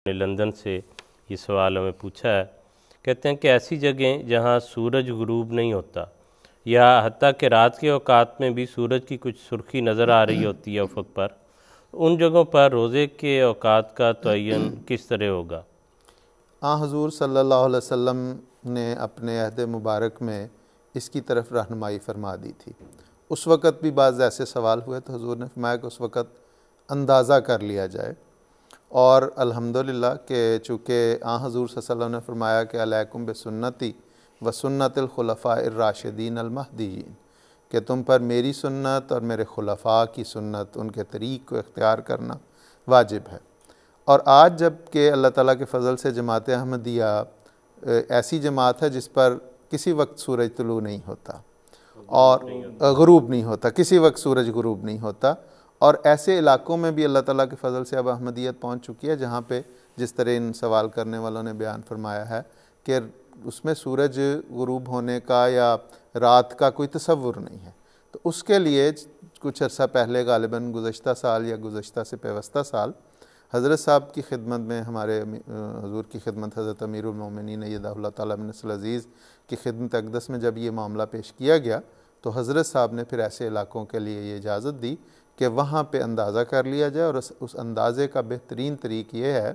نے لندن سے یہ سوال ہمیں پوچھا ہے. کہتے ہیں کہ ایسی جگہیں جہاں سورج غروب نہیں ہوتا یا حتیٰ کہ رات کے اوقات میں بھی سورج کی کچھ سرخی نظر آ رہی ہوتی ہے افق پر، ان جگہوں پر روزے کے اوقات کا تعین کس طرح ہوگا؟ حضور صلی اللہ علیہ وسلم نے اپنے عہد مبارک میں اس کی طرف رہنمائی فرما دی تھی. اس وقت بھی بعض ایسے سوال ہوئے تو حضور نے فرمایا کہ اس وقت اندازہ کر لیا جائے، اور الحمدللہ کہ چونکہ حضور صلی اللہ علیہ وسلم نے فرمایا کہ علیکم بسنتی و سنت الخلفاء الراشدین المہدیین، کہ تم پر میری سنت اور میرے خلفاء کی سنت، ان کے طریق کو اختیار کرنا واجب ہے. اور آج جب کہ اللہ تعالیٰ کے فضل سے جماعت احمدیہ ایسی جماعت ہے جس پر کسی وقت سورج طلوع نہیں ہوتا اور غروب نہیں ہوتا، کسی وقت سورج غروب نہیں ہوتا، اور ایسے علاقوں میں بھی اللہ تعالیٰ کے فضل سے اب احمدیت پہنچ چکی ہے جہاں پہ جس طرح ان سوال کرنے والوں نے بیان فرمایا ہے کہ اس میں سورج غروب ہونے کا یا رات کا کوئی تصور نہیں ہے. تو اس کے لیے کچھ عرصہ پہلے غالباً گزشتہ سال یا گزشتہ سے پیوستہ سال حضرت صاحب کی خدمت میں، ہمارے حضور کی خدمت حضرت امیر المومنین ایدہ اللہ تعالیٰ بن نصر العزیز کی خدمت اقدس میں جب یہ معاملہ پیش کیا گیا تو حضرت صاحب نے پھر ایسے علاقوں کے لیے یہ اجازت دی کہ وہاں پہ اندازہ کر لیا جائے، اور اس اندازے کا بہترین طریق یہ ہے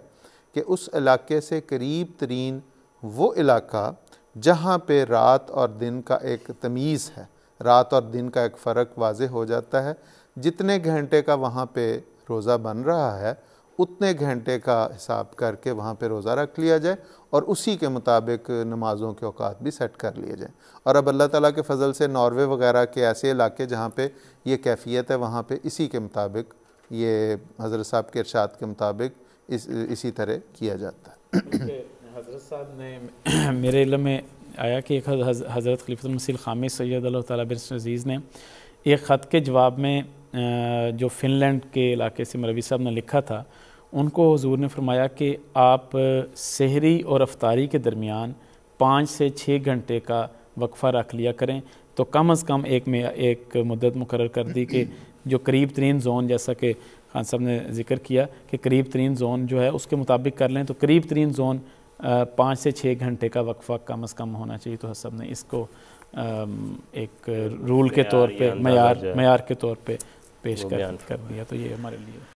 کہ اس علاقے سے قریب ترین وہ علاقہ جہاں پہ رات اور دن کا ایک تمیز ہے، رات اور دن کا ایک فرق واضح ہو جاتا ہے، جتنے گھنٹے کا وہاں پہ روزہ بن رہا ہے اتنے گھنٹے کا حساب کر کے وہاں پہ روزہ رکھ لیا جائے، اور اسی کے مطابق نمازوں کے اوقات بھی سیٹ کر لیے جائیں. اور اب اللہ تعالیٰ کے فضل سے ناروے وغیرہ کے ایسے علاقے جہاں پہ یہ کیفیت ہے وہاں پہ اسی کے مطابق، یہ حضرت صاحب کے ارشاد کے مطابق اسی طرح کیا جاتا ہے. حضرت صاحب نے میرے علم میں آیا کہ ایک حضرت خلیفۃ المسیح الخامس سید اللہ تعالیٰ بن نصر عزیز نے ایک خط کے جواب میں جو فن لینڈ کے علاقے سے مولوی صاحب نے لکھا تھا، ان کو حضور نے فرمایا کہ آپ سحری اور افطاری کے درمیان 5 سے 6 گھنٹے کا وقفہ رکھ لیا کریں. تو کم از کم ایک مدت مقرر کر دی کہ جو قریب ترین زون، جیسا کہ خان صاحب نے ذکر کیا کہ قریب ترین زون جو ہے اس کے مطابق کر لیں، تو قریب ترین زون 5 سے 6 گھنٹے کا وقفہ کم از کم ہونا چاہیے. تو صاحب نے اس کو ایک رول کے طور پہ، معیار کے طور پہ پیش کر دیا. تو یہ ہمارے لیے